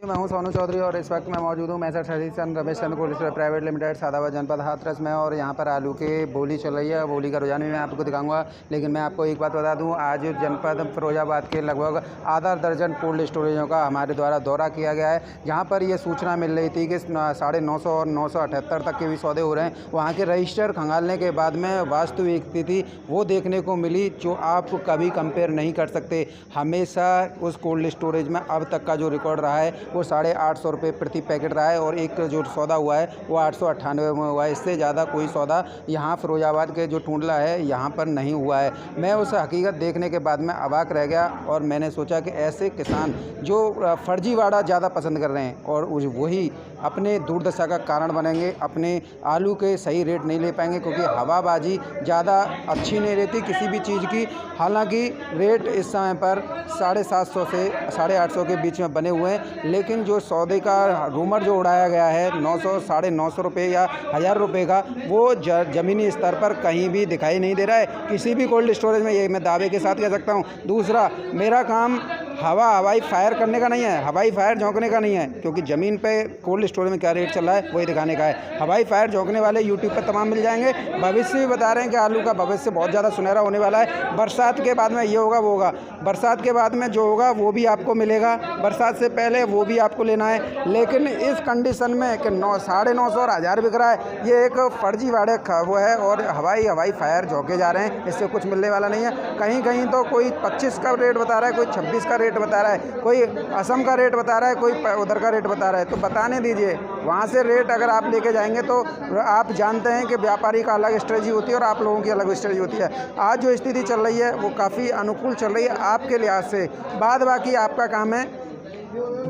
मैं हूं सोनू चौधरी और इस वक्त मैं मौजूद हूं messrs Satish Chandra Ramesh Chandra cold storage private limited Sadabad जनपद हाथरस में। और यहां पर आलू की बोली चल रही है। बोली का रुझान भी मैं आपको दिखाऊंगा, लेकिन मैं आपको एक बात बता दूं, आज जनपद फिरोजाबाद के लगभग आधा दर्जन कोल्ड स्टोरेजों का हमारे द्वारा दौरा किया गया है, जहाँ पर ये सूचना मिल रही थी कि 950 और 978 तक के भी सौदे हो रहे हैं। वहाँ के रजिस्टर खंगालने के बाद में वास्तविक स्थिति वो देखने को मिली जो आप कभी कंपेयर नहीं कर सकते। हमेशा उस कोल्ड स्टोरेज में अब तक का जो रिकॉर्ड रहा है वो 850 रुपये प्रति पैकेट रहा है, और एक जो सौदा हुआ है वो 898 में हुआ है। इससे ज़्यादा कोई सौदा यहाँ फिरोजाबाद के जो टूंडला है यहाँ पर नहीं हुआ है। मैं उस हकीकत देखने के बाद में अवाक रह गया, और मैंने सोचा कि ऐसे किसान जो फर्जीवाड़ा ज़्यादा पसंद कर रहे हैं और वही अपने दुर्दशा का कारण बनेंगे, अपने आलू के सही रेट नहीं ले पाएंगे, क्योंकि हवाबाजी ज़्यादा अच्छी नहीं रहती किसी भी चीज़ की। हालांकि रेट इस समय पर 750 से 850 के बीच में बने हुए हैं, लेकिन जो सौदे का रूमर जो उड़ाया गया है 900 950 रुपये या 1000 रुपये का, वो ज़मीनी स्तर पर कहीं भी दिखाई नहीं दे रहा है किसी भी कोल्ड स्टोरेज में। ये मैं दावे के साथ कह सकता हूँ। दूसरा, मेरा काम हवाई फायर करने का नहीं है, हवाई फायर झोंकने का नहीं है, क्योंकि ज़मीन पे कोल्ड स्टोरेज में क्या रेट चल रहा है वही दिखाने का है। हवाई फायर झोंकने वाले यूट्यूब पर तमाम मिल जाएंगे। भविष्य भी बता रहे हैं कि आलू का भविष्य बहुत ज़्यादा सुनहरा होने वाला है। बरसात के बाद में ये होगा वो होगा, बरसात के बाद में जो होगा वो भी आपको मिलेगा, बरसात से पहले वो भी आपको लेना है। लेकिन इस कंडीशन में कि 950 और 1000 बिक रहा है, ये एक फर्जीवाड़े वो है, और हवाई फायर झोंके जा रहे हैं। इससे कुछ मिलने वाला नहीं है। कहीं कहीं तो कोई 25 का रेट बता रहा है, कोई 26 का रेट बता रहा है, कोई असम का रेट बता रहा है, कोई उधर का रेट बता रहा है। तो बताने दीजिए, वहाँ से रेट अगर आप लेके जाएंगे तो आप जानते हैं कि व्यापारी का अलग स्ट्रेटजी होती है और आप लोगों की अलग स्ट्रेटजी होती है। आज जो स्थिति चल रही है वो काफ़ी अनुकूल चल रही है आपके लिहाज से। बाद बाकी आपका काम है,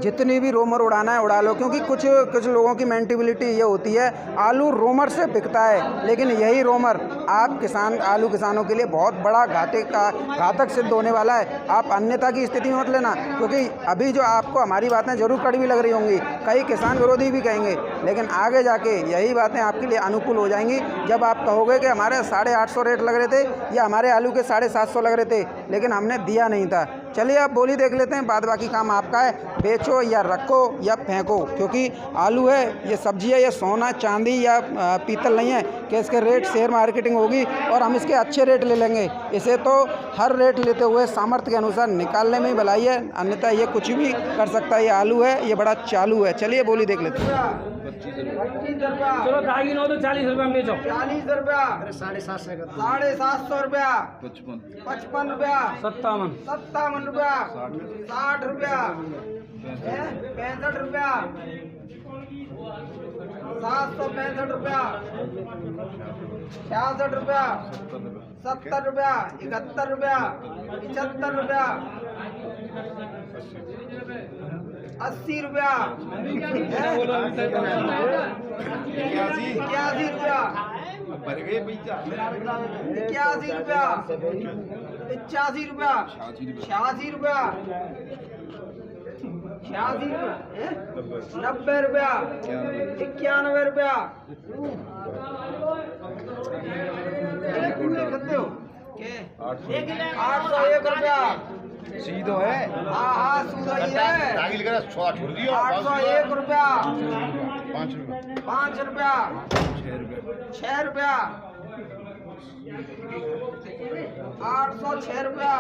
जितनी भी रोमर उड़ाना है उड़ा लो, क्योंकि कुछ लोगों की मेंटिबिलिटी ये होती है आलू रोमर से बिकता है, लेकिन यही रोमर आलू किसानों के लिए बहुत बड़ा घातक सिद्ध होने वाला है। आप अन्यथा की स्थिति में मत लेना, क्योंकि अभी जो आपको हमारी बातें जरूर कड़वी लग रही होंगी, कई किसान विरोधी भी कहेंगे, लेकिन आगे जाके यही बातें आपके लिए अनुकूल हो जाएंगी जब आप कहोगे कि हमारे 850 रेट लग रहे थे या हमारे आलू के 750 लग रहे थे, लेकिन हमने दिया नहीं था। चलिए आप बोली देख लेते हैं, बाद बाकी काम आपका है। बेचो या रखो या फेंको, क्योंकि आलू है, ये सब्जी है, ये सोना चांदी या पीतल नहीं है कि इसके रेट शेयर मार्केटिंग होगी और हम इसके अच्छे रेट ले लेंगे। इसे तो हर रेट लेते हुए सामर्थ्य के अनुसार निकालने में ही भलाई है, अन्यथा ये कुछ भी कर सकता है। ये आलू है, ये बड़ा चालू है। चलिए बोली देख लेते हैं। चलो 2.5 तो 40 रुपये में बेचो। 40 रुपया, 750 रुपया, 55 रुपया, 57 रुपया, 60 रुपया, 65 रुपया, 765 रुपया, 66 रुपया, 70 रुपया, 71 रुपया, 75 रुपया, 80 रुपया, 81 रुपया, 81 रुपया, 85 रुपया, 86 रुपया, 86 रुपया, 90 रुपया, 91 रुपया, करते हो 801 रुपया। सीधो है, हाँ सीधा ही है। 801 रुपया, 5 रुपया, 6 रुपया, 806 रुपया।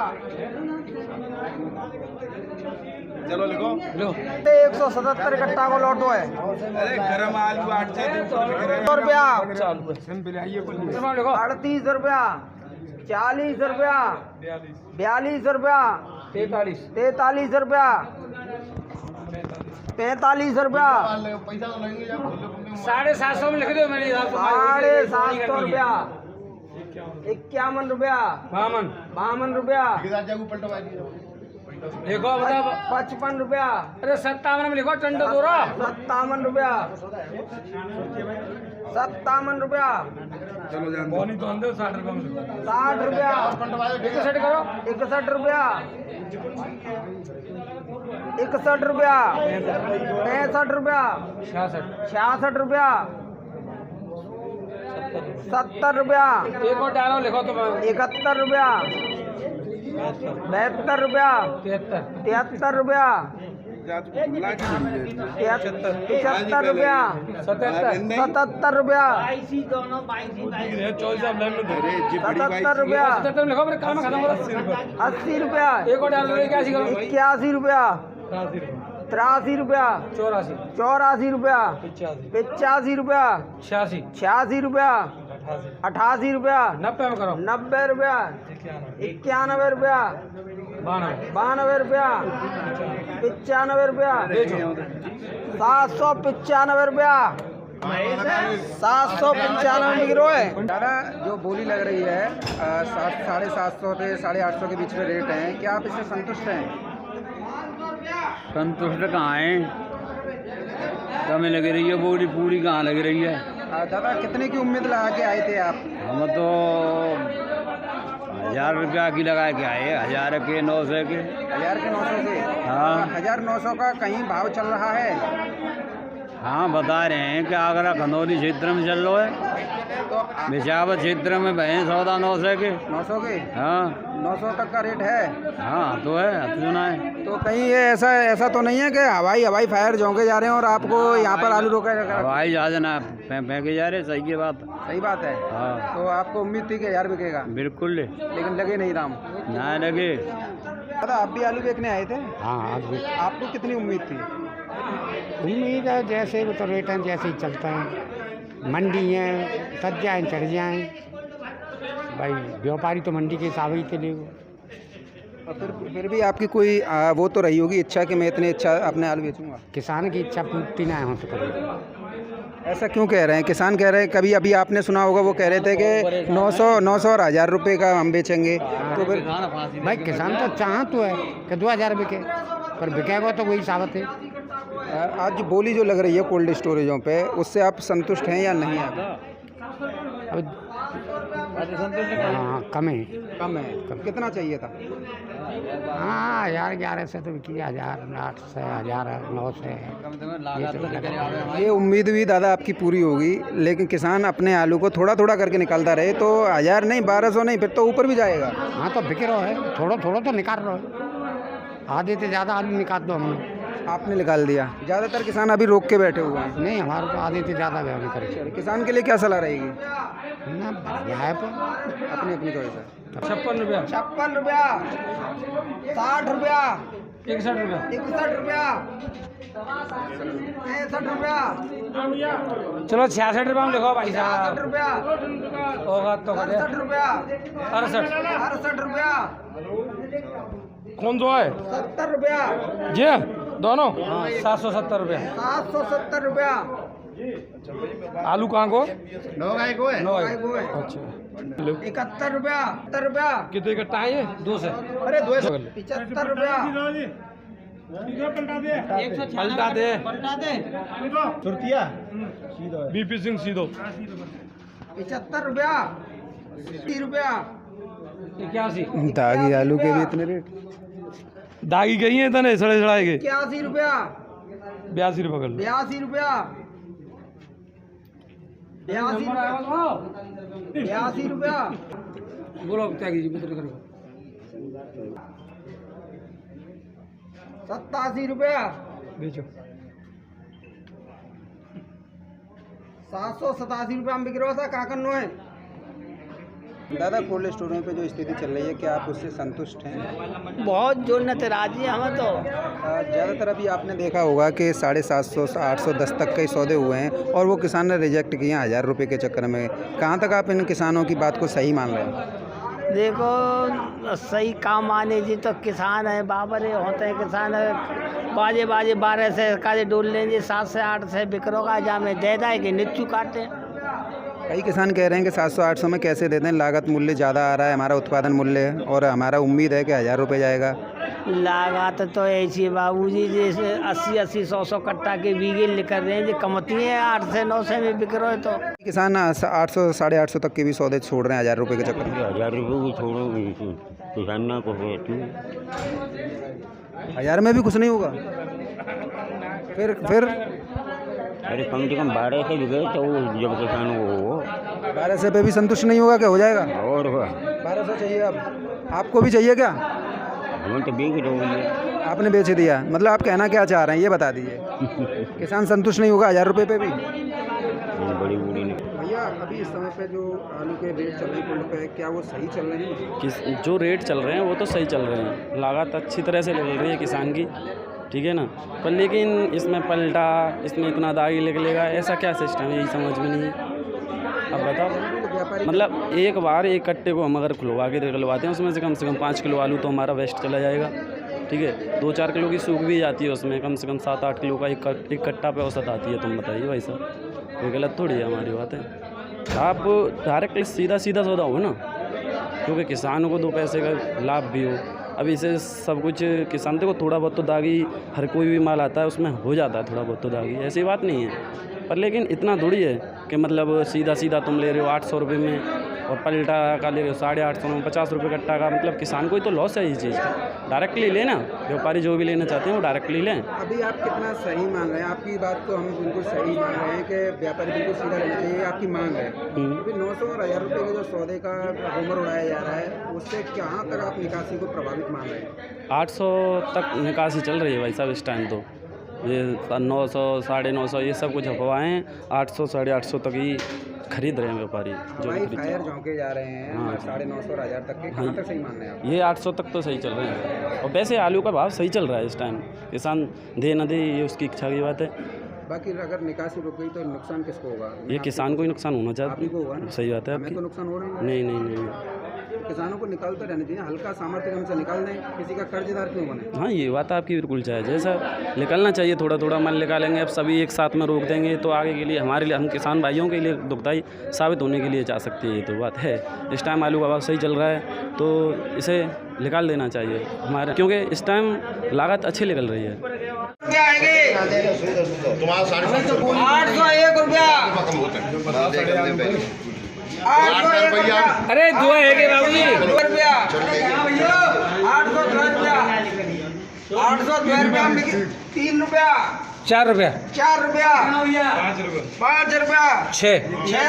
चलो लिखो। 177 इकट्ठा को लौटो है। अरे गरम आलू 100 रुपया, 38 रुपया, 40 रुपया, 42 रुपया, 43 रुपया, 45 रुपया, 750 में लिख दो मेरी 750 रुपया, 51 रुपया, 52 रुपया, देखो बताओ 55 रुपया, अरे 57 में लिखो टंडो दोरा 57 रुपया, 57 रुपया, बोनी तो अंदर 60 रुपये में लिखो 60 रुपया, 61 करो 61 रुपया, 61 रुपया, 65 रुपया, 66 रुपया, 70 रुपया, एक और डालो लिखो तो 71 रुपया, 72 रुपया, 73 रुपया, पचहत्तर रुपया, 77 रुपया, 77 रुपया, 80 रुपया, 81 रुपया, 83 रुपया, 84 रुपया, 85 रुपया, 86 रुपया, 88 रुपया, 90 रुपया, 91 रुपया, 92 रुपया, 95 रुपया, 795 रुपया, 795 में गिरो है। दादा जो बोली लग रही है 750 से 850 के बीच में रेट है, क्या आप इससे संतुष्ट हैं? संतुष्ट कहाँ है, कम लग रही है, बोली पूरी कहाँ लग रही है। दादा कितने की उम्मीद लगा के आए थे आप? हम तो 1000 रुपया की लगा के आए, 1000 के 900 के। 1000 के 900 के? हाँ। 1900 का कहीं भाव चल रहा है? हाँ बता रहे हैं कि आगरा खनौली क्षेत्र में चल रहा है, तो विशाखापट्टनम क्षेत्र में भैंस 900 के। 900 के? हाँ 900 तक का रेट है? हाँ तो है, सुना है। तो कहीं ये ऐसा तो नहीं है कि हवाई फायर झोंके जा रहे हैं और आपको यहाँ पर आलू रोका जा रहा है? हवाई जहाज ना फेंके जा रहे, सही की बात। सही बात है। हाँ तो आपको उम्मीद थी कि 1000 बिकेगा? बिल्कुल, लेकिन लगे नहीं दाम? ना लगे। दादा आप भी आलू बेचने आए थे? हाँ आपको कितनी उम्मीद थी? उम्मीद है जैसे वो तो रेट हैं जैसे ही चलता है, मंडी है, सज जाए चढ़ जाए भाई, व्यापारी तो मंडी के हिसाब ही चले। और फिर भी आपकी कोई वो तो रही होगी इच्छा कि मैं इतनी अच्छा अपने आलू बेचूंगा? किसान की इच्छा पूर्ति ना हो तो करें। ऐसा क्यों कह रहे हैं? किसान कह रहे हैं, कभी अभी आपने सुना होगा वो कह रहे थे कि 900 और 1000 रुपये का हम बेचेंगे। तो फिर भाई किसान तो चाह तो है कि 2000 बिके, पर बिकेगा तो वही साबित है। आज बोली जो लग रही है कोल्ड स्टोरेजों पे, उससे आप संतुष्ट हैं या नहीं? आप हाँ कम है। कम है? कितना चाहिए था? हाँ 1000 से तो बिकी, 1000 8 से 1000 9 से। ये उम्मीद भी दादा आपकी पूरी होगी, लेकिन किसान अपने आलू को थोड़ा थोड़ा करके निकालता रहे तो 1000 नहीं 1200 नहीं, फिर तो ऊपर भी जाएगा। हाँ तो बिक रहा है, थोड़ा तो निकाल रहा है, आधे से ज़्यादा आलू निकाल दो हमने। आपने निकाल दिया? ज़्यादातर किसान अभी रोक के बैठे हुए हैं। नहीं हमारे तो आधे से ज़्यादा व्यवहार करेंगे। किसान के लिए क्या सलाह रहेगी? ना बढ़िया है तो अपनी चॉइस है। 56 रुपया, 56 रुपया, 60 रुपया, 61 रुपया, 61 रुपया, 63 रुपया, चलो 66 रुपया में लिखो भाई 66 साहब। रुपया, होगा तो 67 रुपया, 68 68 रुपया, कौन दो है 70 रुपया, जी दोनों 770 रुपया। 770 रुपया, आलू कहाँ को? 9 गाय को है? 9 गाय को है। अच्छा 71 रुपया, 70 रुपया, कितने का टाइम है? 2 से। अरे 200 75 रुपया, पलटा दे सुरतिया बीपी सिंह सीधो 75 रुपया, 30 रुपया, 81 दागी आलू के भी इतने रेट? दागी गई है तने सड़े सड़ाए के 81 रुपया, 82 रुपये कर लो। 82 रुपया, 82 रुपया, बोलो त्यागी जी मित्र करो 87 रुपया, बेचो 787 रुपया में बिक रहा था काकन है। दादा कोल्ड स्टोरों पे जो स्थिति चल रही है, क्या आप उससे संतुष्ट हैं? बहुत जोर न राजी हमें तो। ज़्यादातर अभी आपने देखा होगा कि 750 810 तक के सौदे हुए हैं और वो किसान ने रिजेक्ट किए 1000 रुपये के चक्कर में। कहाँ तक आप इन किसानों की बात को सही मान रहे हैं? देखो सही काम आने जी तो किसान है बाबरे होते हैं किसान है, बाजे 12 से काजे डोल लेंगे 7 से 8 से बिकरो का जा में दे दाए कि निच्चू काटते। कई किसान कह रहे हैं कि 700-800 में कैसे दे दें, लागत मूल्य ज़्यादा आ रहा है हमारा उत्पादन मूल्य, और हमारा उम्मीद है कि 1000 रुपये जाएगा। लागत तो ऐसी बाबूजी जैसे 80-80 100 कट्टा के बीघे निकल रहे हैं जो कमती है 8 से 9 से में बिक रहे हो। तो किसान 800 850 तक के भी सौदे छोड़ रहे हैं 1000 रुपये के चक्कर में। 1000 रुपये को छोड़ो किसान ना को 1000 में भी कुछ नहीं होगा? फिर अरे कम से कम 12 से बिके तो जब किसान वो 1200 पे भी संतुष्ट नहीं होगा? क्या हो जाएगा? और 1200 चाहिए अब? आपको भी चाहिए क्या? हम तो बेच रहे हैं। आपने बेच दिया, मतलब आप कहना क्या चाह रहे हैं ये बता दीजिए। किसान संतुष्ट नहीं होगा 1000 रुपये पे भी? बड़ी बूढ़ी नहीं। भैया अभी इस समय पे जो आलू के रेट चल रहे हैं कुल पे, क्या वो सही चल रहे हैं? जो रेट चल रहे हैं वो तो सही चल रहे हैं, लागत अच्छी तरह से निकल रही है किसान की, ठीक है ना। पर लेकिन इसमें पलटा, इसमें इतना दागी निकलेगा, ऐसा क्या सिस्टम है, यही समझ में नहीं है। अब बताओ, मतलब एक बार एक कट्टे को हम अगर खुलवा के निकलवाते हैं उसमें से कम 5 किलो आलू तो हमारा वेस्ट चला जाएगा, ठीक है। 2-4 किलो की सूख भी जाती है, उसमें कम से कम 7-8 किलो का एक कट्टा पे औसत आती है। तुम बताइए भाई साहब, कोई गलत थोड़ी है हमारी बात है। आप डायरेक्ट सीधा सौदा हो ना, क्योंकि किसानों को 2 पैसे का लाभ भी हो। अब इसे सब कुछ किसान को थोड़ा बहुत तो दागी, हर कोई भी माल आता है उसमें हो जाता है थोड़ा बहुत तो दागी, ऐसी बात नहीं है। पर लेकिन इतना थोड़ी है कि मतलब सीधा तुम ले रहे हो 800 रुपये में और पलटा का ले रहे हो 850 में, 50 रुपये कट्टा का, मतलब किसान को ही तो लॉस है ये चीज़। डायरेक्टली लेना, व्यापारी जो भी लेना चाहते हैं वो डायरेक्टली लें। अभी आप कितना सही मान रहे हैं? आपकी बात तो हम बिल्कुल सही मान रहे हैं कि व्यापारी बिल्कुल सीधा लेना चाहिए, आपकी मांग है। अभी 900 और 1000 रुपये के जो सौदे का रूमर उड़ाया जा रहा है, उससे कहाँ तक आप निकासी को प्रभावित मान रहे हैं? 800 तक निकासी चल रही है भाई साहब इस टाइम, तो ये 900, 950 ये सब कुछ अफवाहें, 800, 850 तक ही खरीद रहे हैं व्यापारी जो भाई खरीद। फायर झोंके जा रहे हैं। हाँ। 950 और 1000 तक के, कहाँ तक सही मान रहे हैं आप? ये 800 तक तो सही चल रहे हैं, और वैसे आलू का भाव सही चल रहा है इस टाइम। किसान दे न दे ये उसकी इच्छा की बात है। बाकी अगर निकासी रुक गई तो नुकसान किसको होगा? ये किसान को ही नुकसान होना आप ही चाहिए। को होगा ना? सही बात है हमें तो आपकी। नुकसान हो रहा है। नहीं, किसानों को निकालते रहना चाहिए, हल्का सामर्थ्य कम से निकाल दें, किसी का कर्जदार क्यों बने? हाँ ये बात आपकी बिल्कुल जायज़ है सर, निकलना चाहिए, थोड़ा माल निकालेंगे। अब सभी एक साथ में रोक देंगे तो आगे के लिए हमारे लिए, हम किसान भाइयों के लिए दुखदाई साबित होने के लिए जा सकती है। ये तो बात है। इस टाइम आलू का भाव सही चल रहा है तो इसे निकाल देना चाहिए हमारे, क्योंकि इस टाइम लागत अच्छी निकल रही है। क्या आएंगे तुम्हारा 801 रुपया, 801 रुपया। अरे दुआ है कि बाबू जी 2 रुपया, 802 रुपया, 802 रुपया, 3 रुपया, 4 रुपया, 4 रुपया, 5 रुपया, 6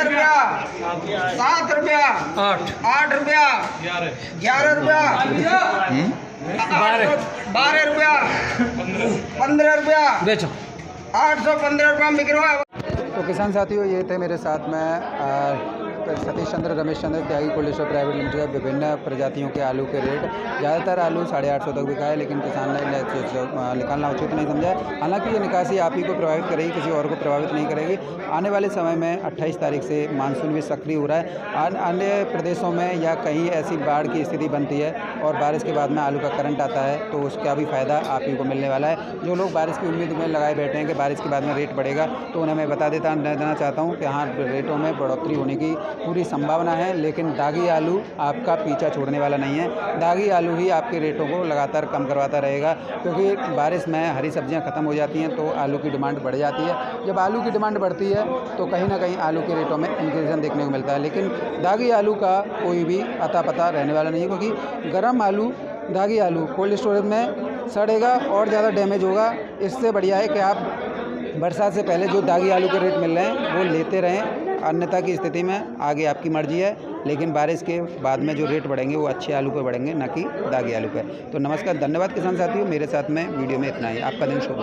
रुपया, 7 रुपया, 8 रुपया, 11 रुपया, 12 रुपया, 15 रुपया, बेचो। 815 रुपया बिक रहा है। तो किसान साथियों, ये थे मेरे साथ में सतीश चंद्र रमेश चंद्र त्यागी कोल्ड स्टोर प्राइवेट लिमिटेड विभिन्न प्रजातियों के आलू के रेट। ज़्यादातर आलू 850 तक बिका है, लेकिन किसान ने निकालना उचित नहीं समझा। हालांकि ये निकासी आप ही को प्रभावित करेगी, किसी और को प्रभावित नहीं करेगी। आने वाले समय में 28 तारीख से मानसून भी सक्रिय हो रहा है। अन्य प्रदेशों में या कहीं ऐसी बाढ़ की स्थिति बनती है और बारिश के बाद में आलू का करंट आता है तो उसका भी फ़ायदा आप ही को मिलने वाला है। जो लोग बारिश की उम्मीद में लगाए बैठे हैं कि बारिश के बाद में रेट बढ़ेगा, तो उन्हें मैं बता देना चाहता हूँ कि हाँ, रेटों में बढ़ोतरी होने की पूरी संभावना है, लेकिन दागी आलू आपका पीछा छोड़ने वाला नहीं है। दागी आलू ही आपके रेटों को लगातार कम करवाता रहेगा, क्योंकि बारिश में हरी सब्जियां खत्म हो जाती हैं तो आलू की डिमांड बढ़ जाती है। जब आलू की डिमांड बढ़ती है तो कहीं ना कहीं आलू के रेटों में इंक्रीजन देखने को मिलता है, लेकिन दागी आलू का कोई भी अता पता रहने वाला नहीं है, क्योंकि गर्म आलू, दागी आलू कोल्ड स्टोरेज में सड़ेगा और ज़्यादा डैमेज होगा। इससे बढ़िया है कि आप बरसात से पहले जो दागी आलू के रेट मिल रहे हैं वो लेते रहें। अन्यथा की स्थिति में आगे आपकी मर्जी है, लेकिन बारिश के बाद में जो रेट बढ़ेंगे वो अच्छे आलू पे बढ़ेंगे, ना कि दागी आलू पे। तो नमस्कार, धन्यवाद किसान साथियों, मेरे साथ में वीडियो में इतना ही। आपका दिन शुभ हो।